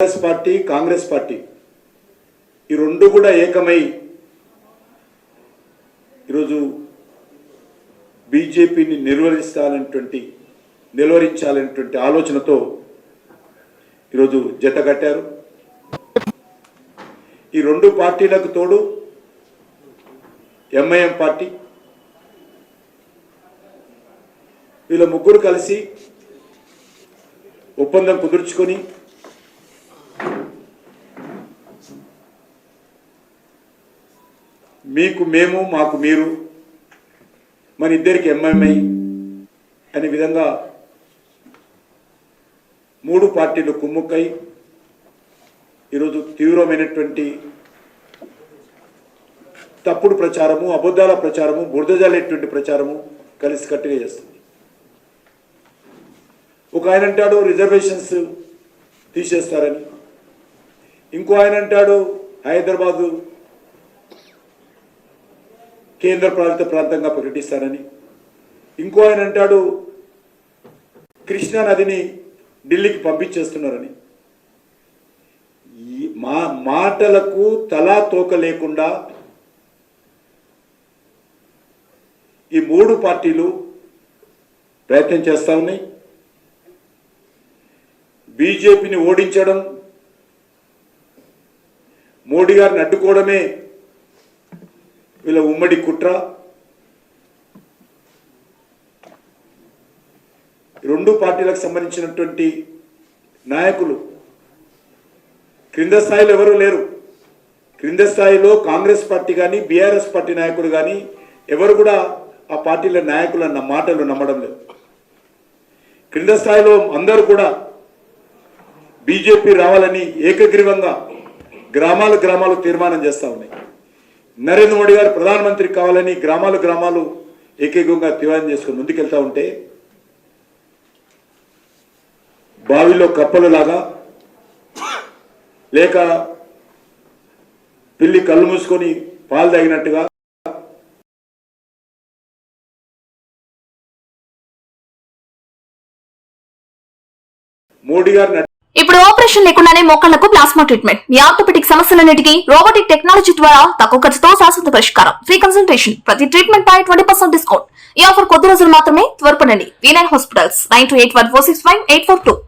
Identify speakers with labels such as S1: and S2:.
S1: Party Congress party ఈ రెండు కూడా ఏకమై ఈరోజు బీజేపీని నిర్వహించాలనేటువంటి ఆలోచనతో ఈరోజు జతకట్టారు. ఈ రెండు పార్టీలకు తోడు ఎంఐఎం పార్టీ, వీళ్ళ ముగ్గురు కలిసి ఒప్పందం కుదుర్చుకొని మీకు మేము మాకు మీరు, మన ఇద్దరికి ఎంఐఎంఐ అనే విధంగా మూడు పార్టీలు కుమ్ముక్కై ఈరోజు తీవ్రమైనటువంటి తప్పుడు ప్రచారము, అబద్ధాల ప్రచారము, బురదజల్లేటువంటి ప్రచారము కలిసికట్టుగా చేస్తుంది. ఒక ఆయన అంటాడు రిజర్వేషన్స్ తీసేస్తారని, ఇంకో ఆయన అంటాడు హైదరాబాదు కేంద్ర పాలిత ప్రాంతంగా ప్రకటిస్తారని, ఇంకో ఆయన అంటాడు కృష్ణా నదిని ఢిల్లీకి పంపించేస్తున్నారని. మా మాటలకు తలా తోక లేకుండా ఈ మూడు పార్టీలు ప్రయత్నం చేస్తా ఉన్నాయి. బీజేపీని ఓడించడం, మోడీ గారిని అడ్డుకోవడమే వీళ్ళ ఉమ్మడి కుట్ర. రెండు పార్టీలకు సంబంధించినటువంటి నాయకులు క్రింద స్థాయిలో ఎవరు లేరు. క్రింద స్థాయిలో కాంగ్రెస్ పార్టీ కానీ బీఆర్ఎస్ పార్టీ నాయకులు కానీ ఎవరు కూడా ఆ పార్టీల నాయకుల మాటలు నమ్మడం లేదు. క్రింద స్థాయిలో అందరూ కూడా బీజేపీ రావాలని ఏకగ్రీవంగా గ్రామాలు తీర్మానం చేస్తూ ఉన్నాయి. నరేంద్ర మోడీ గారు ప్రధానమంత్రి కావాలని గ్రామాలు ఏకైకంగా తీర్మానం చేసుకుని ముందుకెళ్తా ఉంటే బావిలో కప్పలు లాగా, లేక పిల్లి కళ్ళు మూసుకొని పాలు తాగినట్టుగా మోడీ గారిని
S2: ఇప్పుడు ఆపరేషన్ లేకుండానే మోకాళ్లకు ప్లాస్మా ట్రీట్మెంట్, మీ ఆర్థోపెడిక్ సమస్యలన్నిటికీ రోబోటిక్ టెక్నాలజీ ద్వారా తక్కువ ఖర్చుతో శాశ్వత పరిష్కారం, ఫ్రీ కన్సల్టేషన్, ప్రతి ట్రీట్మెంట్ పై 20% డిస్కౌంట్. ఈ ఆఫర్ కొద్ది రోజులు మాత్రమే. త్వరపడండి. V9 hospitals 9281465842.